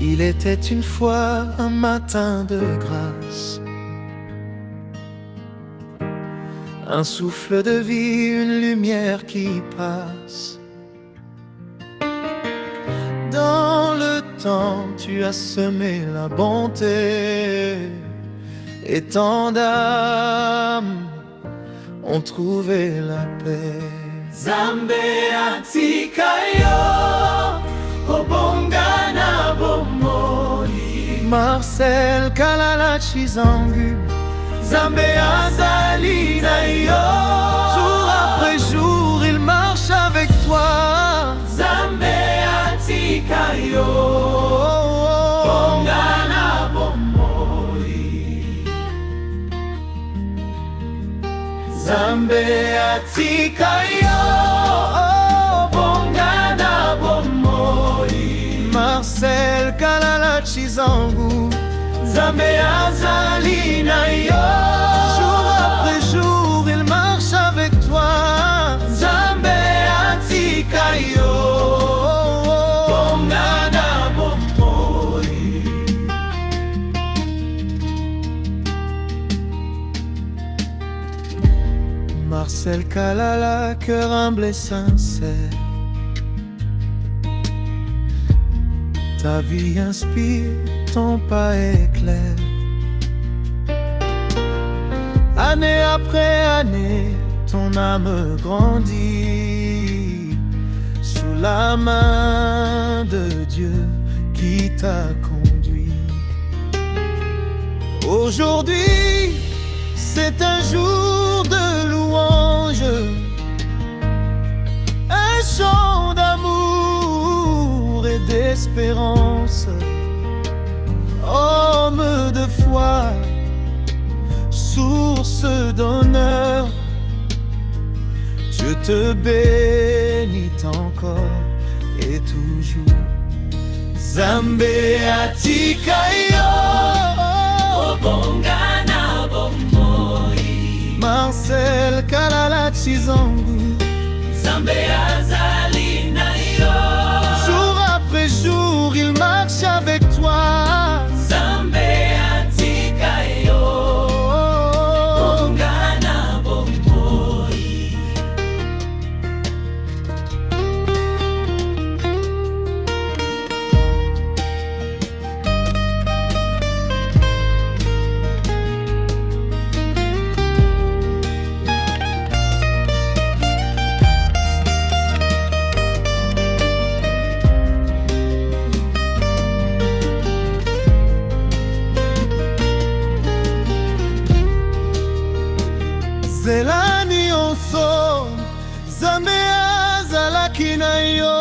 Il était une fois un matin de grâce, un souffle de vie, une lumière qui passe. Dans le temps, tu as semé la bonté, et tant d'âmes ont trouvé la paix. Nzambe atikayo obongana bomoi. Marcel Kalala Chizangu, Nzambe azali na yo. Jour après jour, il marche avec toi. Nzambe atikayo bongana bomoi. Nzambe atikayo bongana bomoi. Marcel Kalala Chizangu, Nzambe azali na yo. Jour après jour, il marche avec toi. Nzambe atikayo bongana bomoi. Marcel Kalala, cœur humble et sincère, ta vie inspire, ton pas éclaire. Année après année, ton âme grandit sous la main de Dieu qui t'a conduit. Aujourd'hui, c'est un jour de louange, un chant d'amour et d'espérance. Homme de foi, source d'honneur, Dieu te bénit encore et toujours. Nzambe atikayo obongana bomoi. Marcel Kalala Chizangu, Nzambe azali na yo. Jour après jour, il marche avec toi. Nzambe atikayo bongana bomoi. Zelani onso, Nzambe azalaki na yo.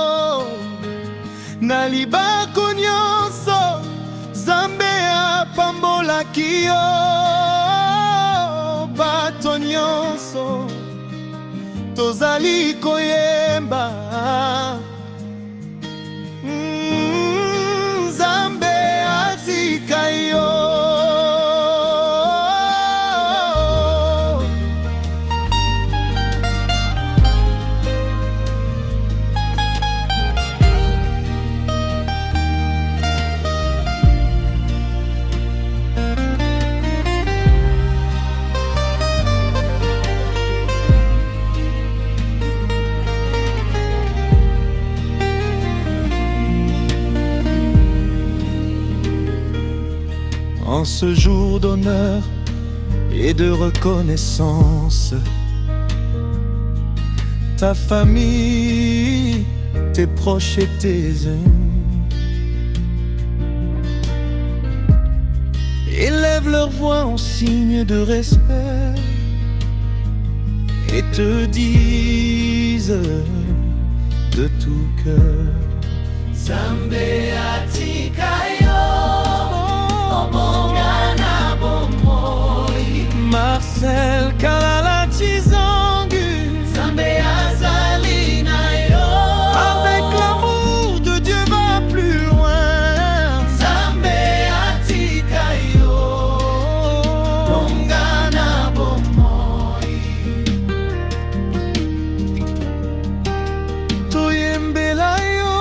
Na libako nyonso, Nzambe apambolaki yo. Bato nyonso, tozali koyemba. Nzambe atika yo. En ce jour d'honneur et de reconnaissance, ta famille, tes proches et tes amis élèvent leur voix en signe de respect et te disent de tout cœur: Nzambe atikayo obongana bomoi. Marcel Kalala Chizangu, Nzambe azali na yo. Avec l'amour de Dieu va plus loin. Nzambe atikayo bongana bomoi. Toyembela yo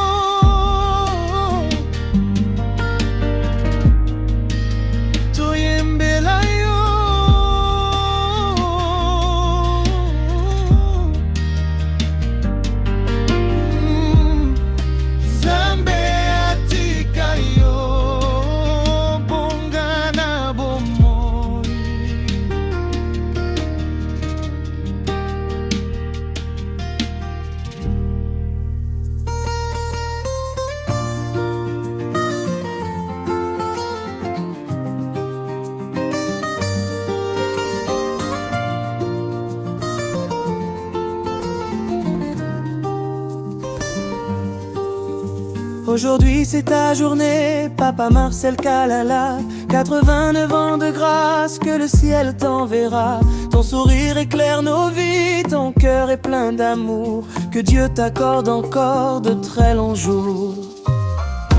Aujourd'hui c'est ta journée, Papa Marcel Kalala. 89 ans de grâce que le ciel t'enverra. Ton sourire éclaire nos vies, ton cœur est plein d'amour. Que Dieu t'accorde encore de très longs jours.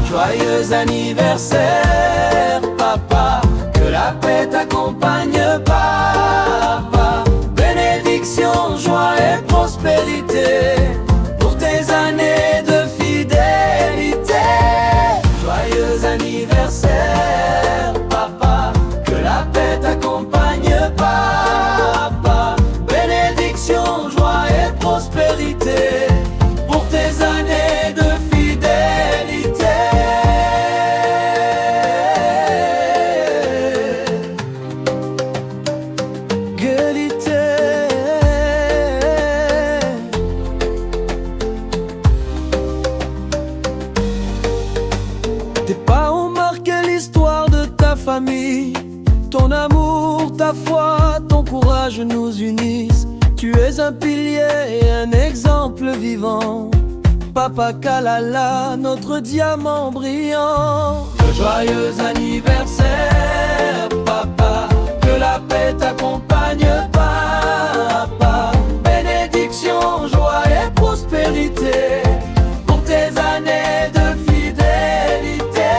Joyeux anniversaire, papa. Que la paix t'accompagne, papa. Bénédiction, joie et prospérité pour tes années de fidélité. Joyeux anniversaire, papa. Que la paix t'accompagne, papa. Bénédiction, joie et prospérité pour tes années de fidélité. Tes pas ont marqué l'histoire de ta famille. Ton amour, ta foi, ton courage nous unissent. Tu es un pilier et un exemple vivant. Papa Kalala, notre diamant brillant. Joyeux anniversaire, papa. Que la paix t'accompagne, papa. Bénédiction, joie et prospérité pour tes années de fidélité.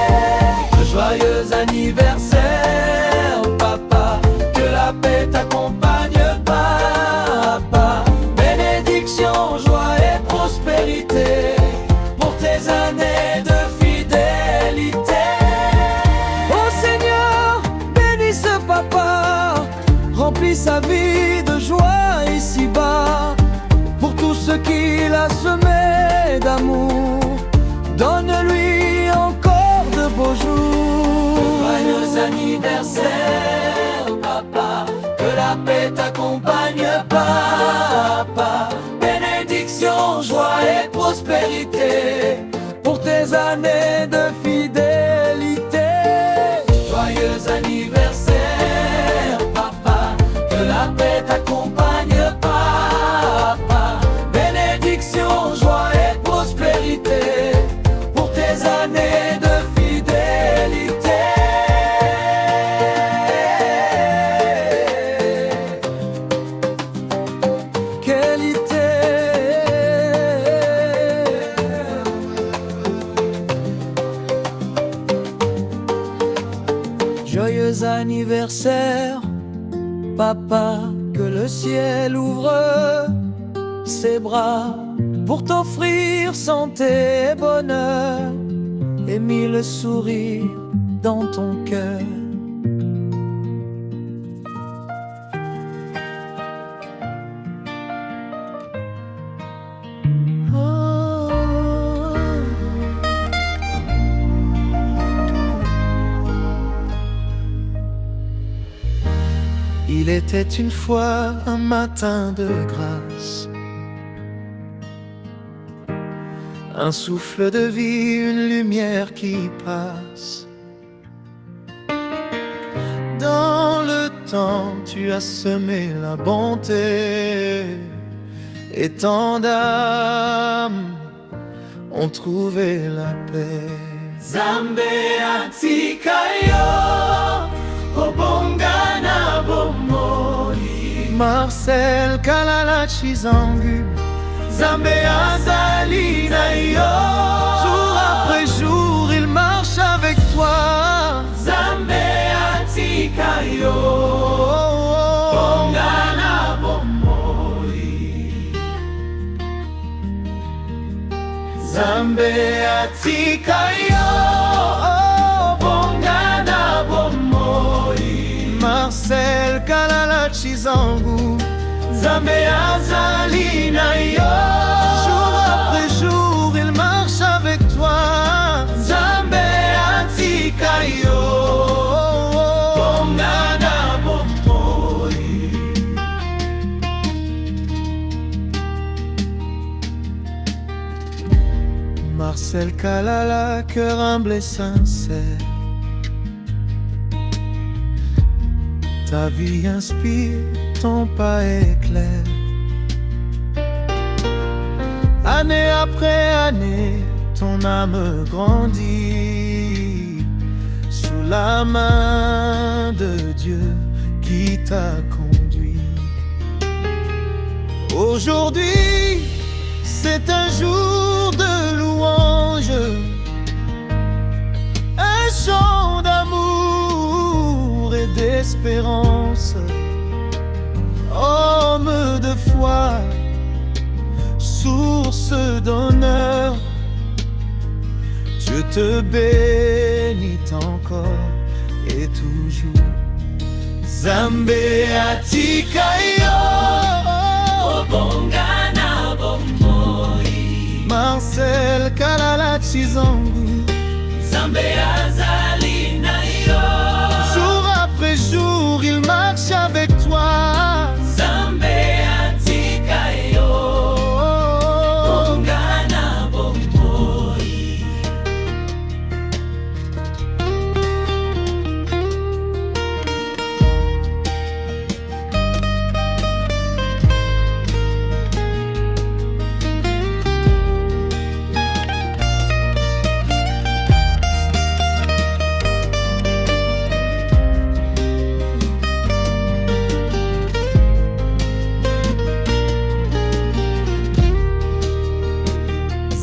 Joyeux anniversaire, papa. Que la paix t'accompagne, papa. Bénédiction, joie et prospérité pour tes années de fidélité. Oh Seigneur, bénis ce papa, remplis sa vie de joie ici-bas. Pour tout ce qu'il a semé d'amour, donne-lui encore de beaux jours. Joyeux anniversaire, papa. Que la paix t'accompagne, papa. Bénédiction, joie et prospérité pour tes années de fidélité. Joyeux anniversaire, papa. Que la paix t'accompagne, papa. Bénédiction, joie et prospérité pour tes années de fidélité. Joyeux anniversaire, papa. Que le ciel ouvre ses bras pour t'offrir santé et bonheur et mille sourires dans ton cœur. Il était une fois un matin de grâce, un souffle de vie, une lumière qui passe. Dans le temps, tu as semé la bonté, et tant d'âmes ont trouvé la paix. Zambe atikayo, obongana bomoi. Marcel Kalala Chizangu, Zambe azali na yo. Jour après jour, il marche avec toi. Zambe atikayo, obongana bomoi. Zambe atikayo, obongana bomoi. Marcel Kalala Chizangu, Zambe azali na yo. Jour après jour, il marche avec toi. Zambe atikayo, obongana bomoi. Marcel Kalala, cœur humble et sincère. Ta vie inspire, ton pas est clair. Année après année, ton âme grandit sous la main de Dieu qui t'a conduit. Aujourd'hui, c'est un jour de louange, un chant d'amour et d'espérance. Homme de foi, source d'honneur, Dieu te bénit encore et toujours. Zambe atikayo Obongana bomoi Marcel Kalala Chizongu Zambe azali na yo. Jour après jour il marche avec toi. Zambe atikayo Obongana bomoi.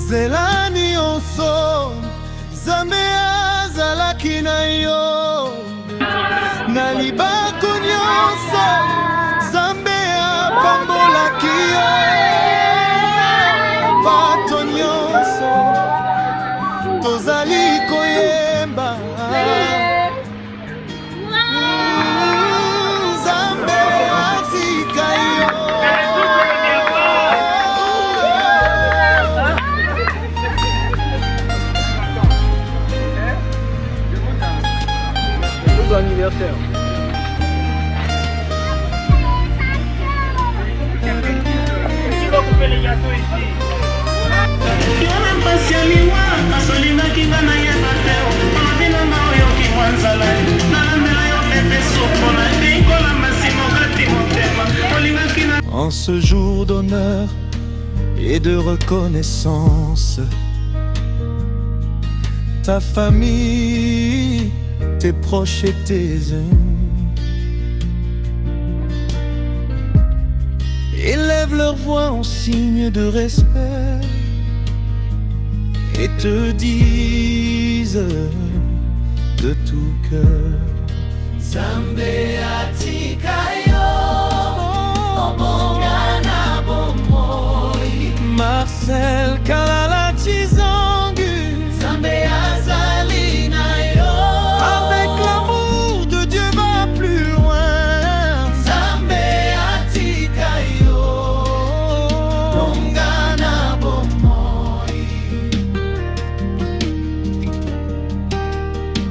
Zelani onso Zambe azalaki na yo na libako nyonso Zambe apambolaki yo bato nyonso tozali koyemba Zambe atika yo. Anniversaire. Tu vas couper les gâteaux ici. En ce jour d'honneur et de reconnaissance, ta famille, tes proches et tes amis élèvent leur voix en signe de respect et te disent de tout cœur Zambe atikayo Obongana bomoi Marcel Kalala Chizongu Zambe azali na yo. Avec l'amour de Dieu va plus loin. Zambe atikayo Obongana bomoi.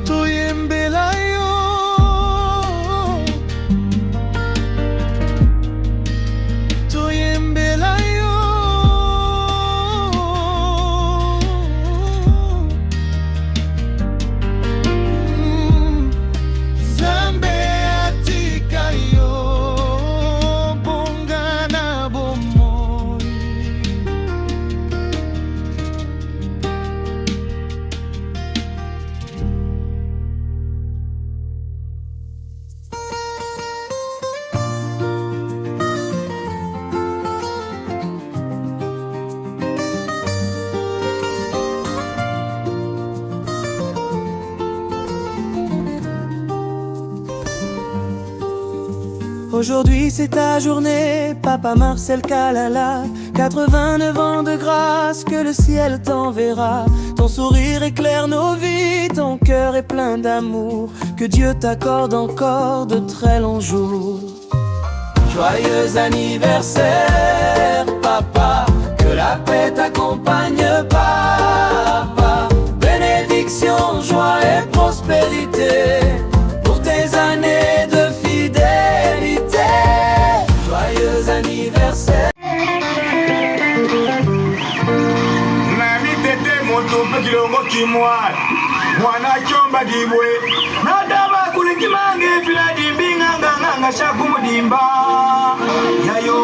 Toyembela yo Toyembela yo Zambe atika yo Bongana bomoi. Aujourd'hui c'est ta journée, Papa Marcel Kalala. 89 ans de grâce que le ciel t'enverra. Ton sourire éclaire nos vies, ton cœur est plein d'amour. Que Dieu t'accorde encore de très longs jours. Joyeux anniversaire, papa. Que la paix t'accompagne, papa. Bénédiction, joie et prospérité pour tes années de fidélité. Joyeux anniversaire. Nami tete moto pekilongo kimwa mwana chomba dibwe nadaba kulikimange fila dimbinga nganga shakumudimba yayo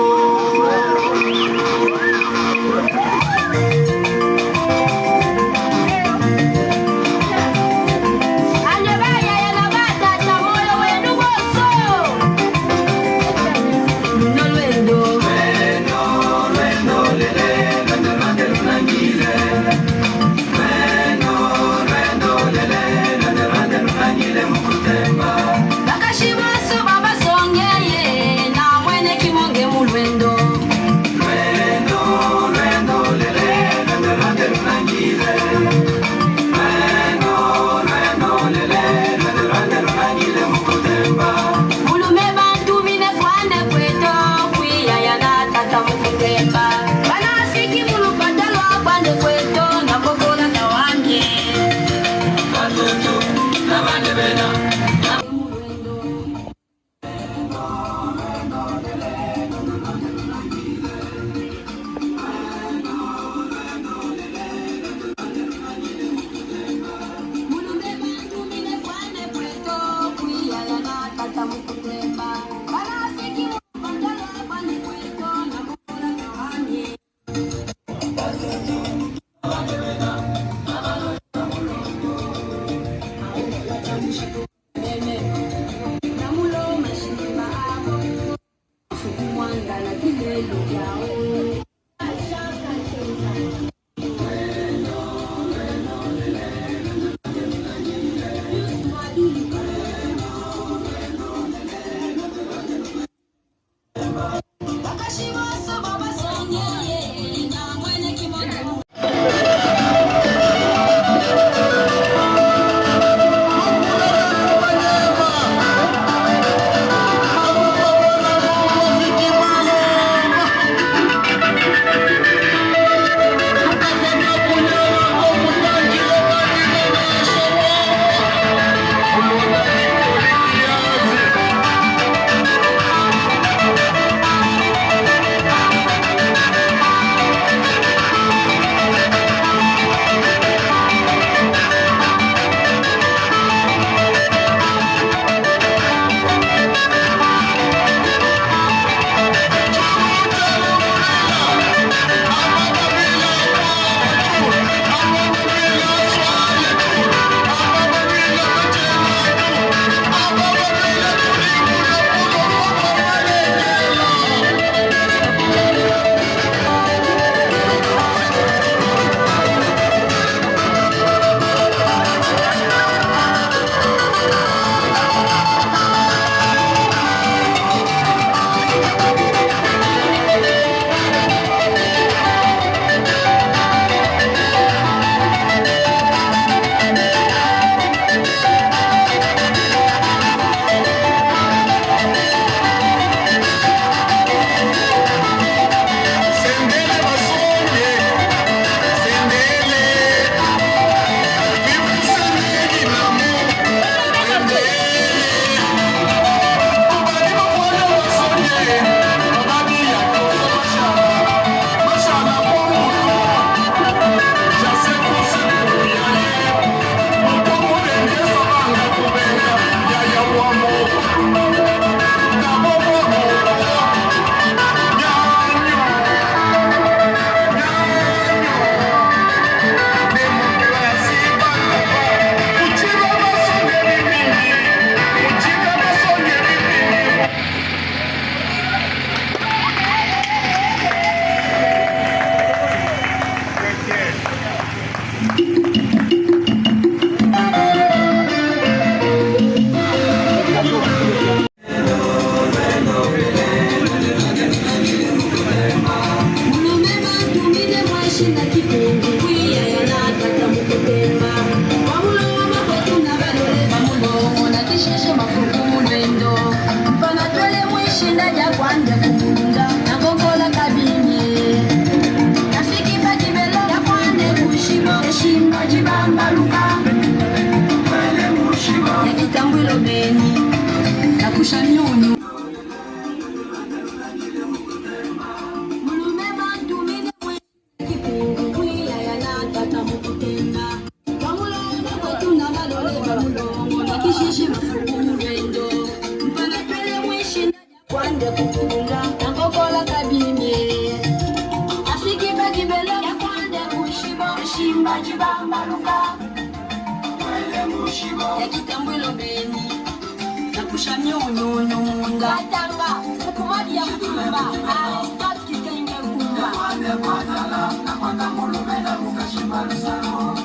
Kulunga Kumadi ya Kulumba Aristote Kitenge Kumba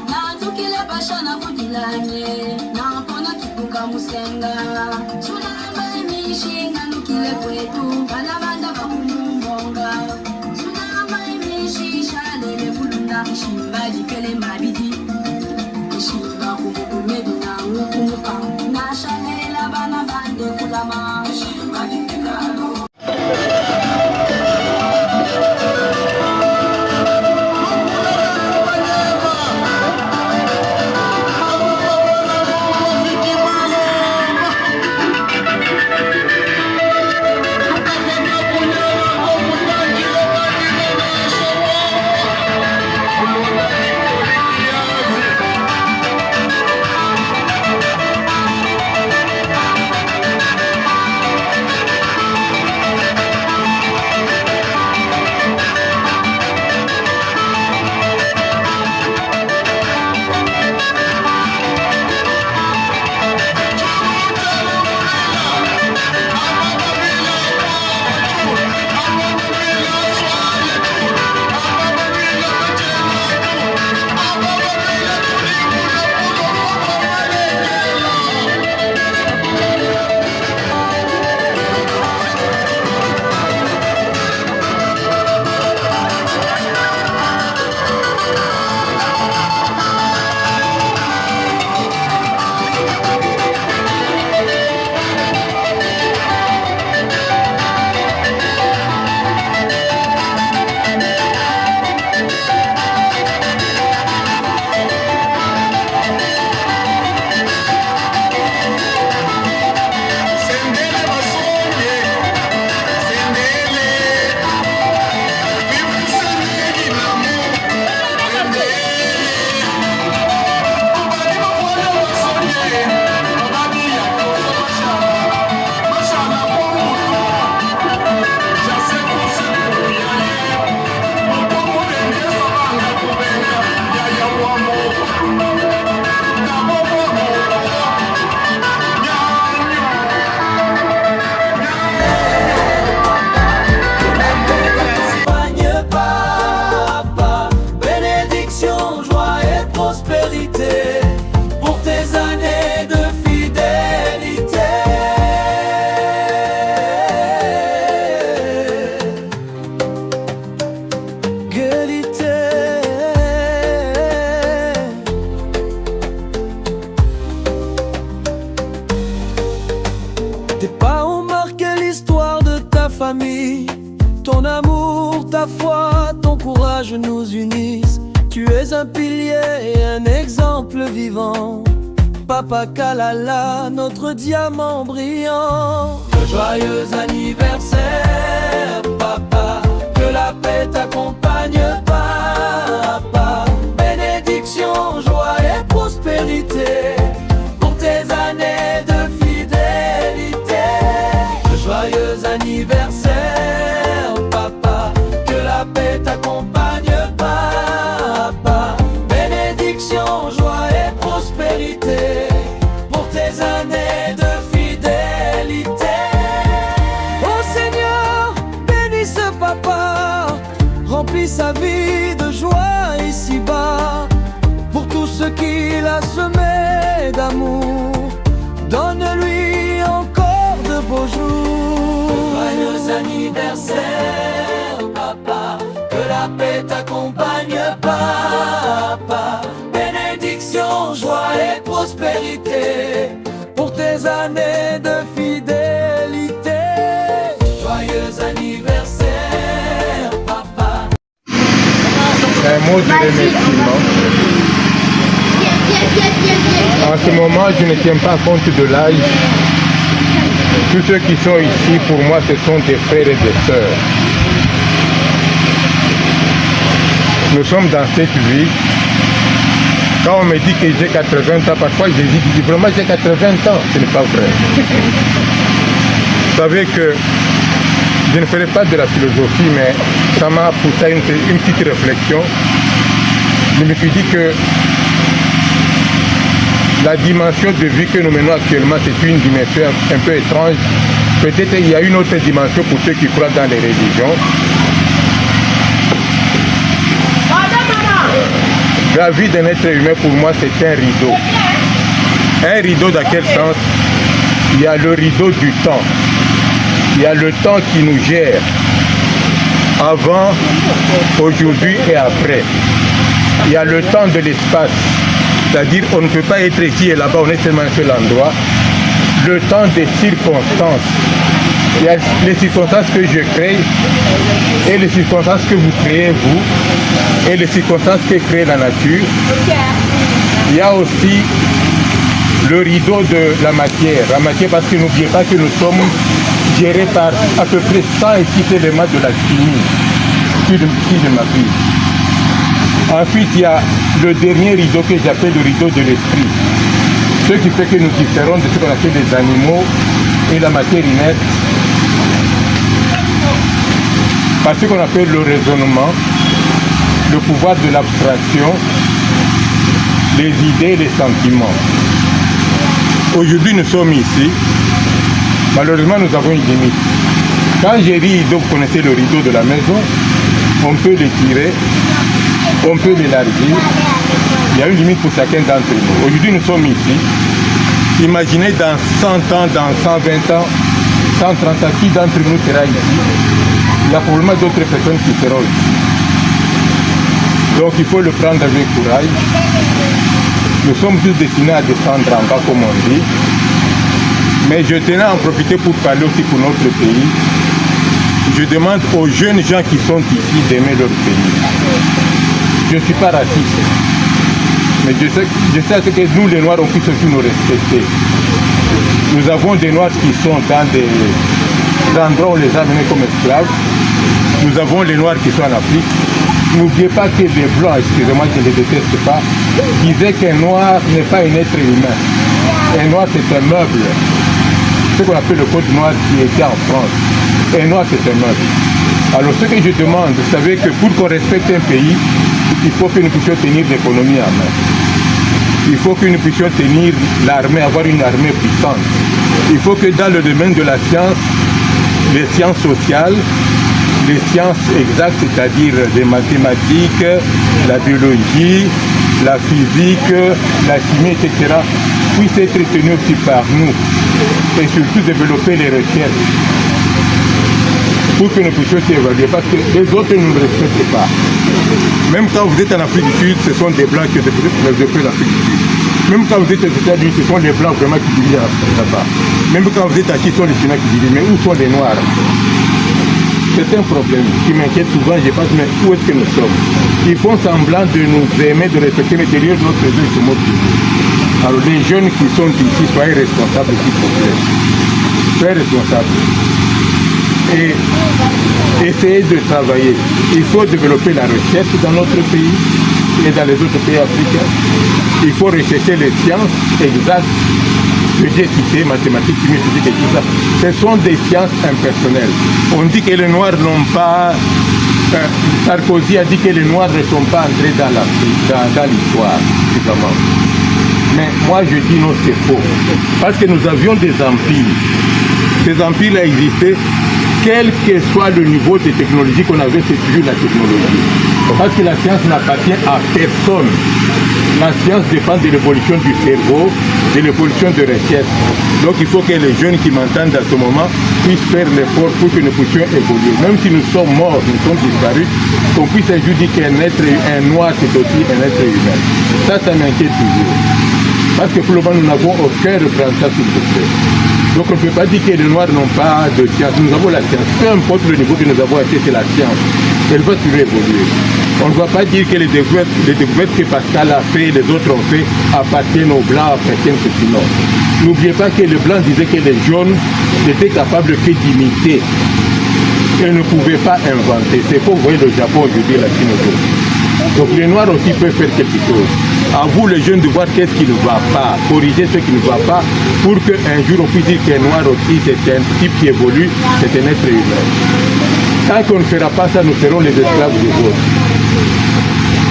Nanzukile Basha na Budilanye Nampona Kipuka Musenga Sunamba Emishinga Nukile Kwetu Banabanda Bakumumbonga Sunamba Emishisha Lele Kulunda Shimba Dikele Mabidi Shimba Kumukumedu na Ngukumuka Nashalela Bana Bande Kulama Shimba Dikele pour tes années de fidélité. Guérité. Tes pas ont marqué l'histoire de ta famille. Ton amour, ta foi, ton courage nous unissent. Tu es un pilier et un exemple vivant. Papa Kalala, notre diamant brillant. Le joyeux anniversaire, papa. Que la paix t'accompagne, papa. Bénédiction, joie et prospérité pour tes années de fidélité. Le joyeux anniversaire, papa. Que la paix t'accompagne, papa. Bénédiction, joie et prospérité pour tes années de fidélité. Oh Seigneur, bénis ce papa, remplis sa vie de joie ici-bas. Pour tout ce qu'il a semé d'amour, donne-lui encore de beaux jours. Joyeux anniversaire, papa. Que la paix t'accompagne, papa. Bénédiction, joie et prospérité pour tes années de fidélité. Joyeux anniversaire, papa. Un mot de remerciement. En ce moment, je ne tiens pas compte de l'âge. Tous ceux qui sont ici, pour moi, ce sont des frères et des sœurs. Nous sommes dans cette vie. Quand on me dit que j'ai 80 ans, parfois je dis vraiment j'ai 80 ans. Ce n'est pas vrai. Vous savez que je ne ferai pas de la philosophie, mais ça m'a poussé à une petite réflexion. Je me suis dit que la dimension de vie que nous menons actuellement, c'est une dimension un peu étrange. Peut-être il y a une autre dimension pour ceux qui croient dans les religions. La vie d'un être humain, pour moi, c'est un rideau. Un rideau dans quel sens? Il y a le rideau du temps. Il y a le temps qui nous gère. Avant, aujourd'hui et après. Il y a le temps de l'espace. C'est-à-dire qu'on ne peut pas être ici et là-bas, on est seulement à un seul endroit. Le temps des circonstances. Il y a les circonstances que je crée et les circonstances que vous créez vous et les circonstances que crée la nature. Il y a aussi le rideau de la matière. La matière parce que n'oubliez pas que nous sommes gérés par à peu près 100 et 6 éléments de la chimie, si je m'appuie. Ensuite, il y a le dernier rideau que j'appelle le rideau de l'esprit. Ce qui fait que nous différons de ce qu'on appelle les animaux et la matière inerte par ce qu'on appelle le raisonnement, le pouvoir de l'abstraction, les idées et les sentiments. Aujourd'hui, nous sommes ici. Malheureusement, nous avons une limite. Quand j'ai dit rideau, vous connaissez le rideau de la maison, on peut l'étirer, on peut l'élargir. Il y a une limite pour chacun d'entre nous. Aujourd'hui, nous sommes ici. Imaginez dans 100 ans, dans 120 ans, 130 ans, qui d'entre nous sera ici? Il y a probablement d'autres personnes qui seront ici. Donc il faut le prendre avec courage. Nous sommes tous destinés à descendre en bas, comme on dit. Mais je tenais à en profiter pour parler aussi pour notre pays. Je demande aux jeunes gens qui sont ici d'aimer leur pays. Je ne suis pas raciste. Mais je sais que nous, les Noirs, on puisse aussi nous respecter. Nous avons des Noirs qui sont dans des endroits où on les a menés comme esclaves. Nous avons les Noirs qui sont en Afrique. N'oubliez pas que les Blancs, excusez-moi, je ne les déteste pas, disaient qu'un Noir n'est pas un être humain. Un Noir, c'est un meuble. Ce qu'on appelle le code noir qui était en France. Un Noir, c'est un meuble. Alors, ce que je demande, vous savez que pour qu'on respecte un pays, il faut que nous puissions tenir l'économie en main. Il faut que nous puissions tenir l'armée, avoir une armée puissante. Il faut que dans le domaine de la science, les sciences sociales, les sciences exactes, c'est-à-dire les mathématiques, la biologie, la physique, la chimie, etc., puissent être tenues aussi par nous et surtout développer les recherches pour que nous puissions s'évaluer, parce que les autres ne nous respectent pas. Même quand vous êtes en Afrique du Sud, ce sont des Blancs qui développent l'Afrique du Sud. Même quand vous êtes aux États-Unis, ce sont les Blancs vraiment qui dirigent là-bas. Même quand vous êtes à Chine, ce sont les Chinois qui dirigent. Mais où sont les Noirs? C'est un problème qui m'inquiète souvent. Je pense, mais où est-ce que nous sommes? Ils font semblant de nous aimer, de respecter l'intérieur de notre pays, ils se moquent de nous. Alors les jeunes qui sont ici, soyez responsables s'il vous plaît. Soyez responsables. Et essayer de travailler. Il faut développer la recherche dans notre pays et dans les autres pays africains. Il faut rechercher les sciences exactes que j'ai citées, mathématiques, chimie, physique et tout ça. Ce sont des sciences impersonnelles. On dit que les Noirs n'ont pas... Sarkozy a dit que les Noirs ne sont pas entrés dans l'histoire, évidemment. Mais moi je dis non, c'est faux. Parce que nous avions des empires. Ces empires-là existaient. Quel que soit le niveau de technologie qu'on avait, c'est toujours la technologie. Parce que la science n'appartient à personne. La science dépend de l'évolution du cerveau, de l'évolution de recherche. Donc il faut que les jeunes qui m'entendent à ce moment puissent faire l'effort pour que nous puissions évoluer. Même si nous sommes morts, nous sommes disparus, qu'on puisse un jour dire qu'un noir c'est aussi un être humain. Ça m'inquiète toujours. Parce que pour le moment, nous n'avons aucun représentant s'il vous plaît. Donc on ne peut pas dire que les Noirs n'ont pas de science. Nous avons la science. Peu importe le niveau que nous avons été, c'est la science. Elle va toujours évoluer. On ne va pas dire que les découvertes que Pascal a fait, les autres ont fait, appartiennent aux Blancs, appartiennent à ceux. Non. N'oubliez pas que les Blancs disaient que les jaunes n'étaient capables que d'imiter. Ils ne pouvaient pas inventer. C'est pour vous voyez le Japon aujourd'hui, la Chine aujourd'hui. Donc les Noirs aussi peuvent faire quelque chose. À vous les jeunes de voir qu'est-ce qui ne va pas, corriger ce qui ne va pas, pour qu'un jour on puisse dire qu'un Noir aussi c'est un type qui évolue, c'est un être humain. Tant qu'on ne fera pas ça, nous serons les esclaves des autres.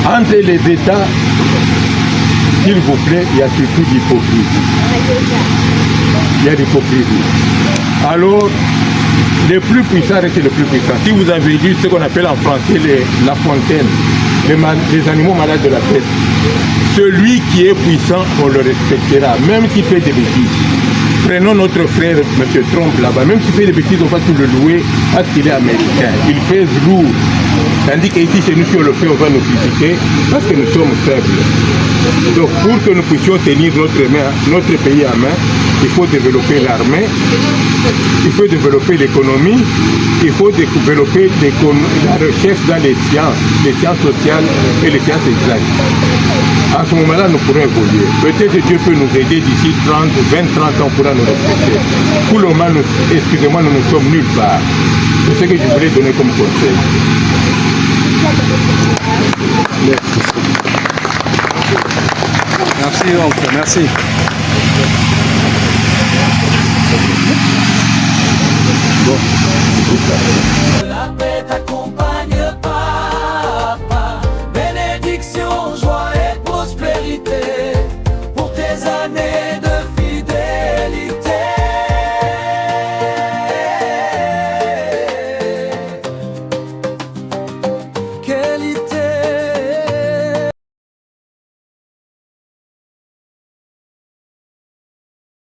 Entre les États, s'il vous plaît, il y a surtout l'hypocrisie. il y a l'hypocrisie. Alors, le plus puissant reste le plus puissant. Si vous avez lu ce qu'on appelle en français la fontaine, les animaux malades de la tête, celui qui est puissant, on le respectera, même s'il fait des bêtises. Prenons notre frère, M. Trump, là-bas. Même s'il fait des bêtises, on va tout le louer parce qu'il est américain. Il pèse lourd. Tandis qu'ici, chez nous, si on le fait, on va nous critiquer parce que nous sommes faibles. Donc, pour que nous puissions tenir notre pays à main, il faut développer l'armée, il faut développer l'économie, il faut développer la recherche dans les sciences sociales et les sciences exactes. À ce moment-là, nous pourrons évoluer. Peut-être que Dieu peut nous aider d'ici 20-30 ans, on pourra nous respecter. Pour le moment, excusez-moi, nous ne sommes nulle part. C'est ce que je voulais donner comme conseil. Merci, oncle. Merci. La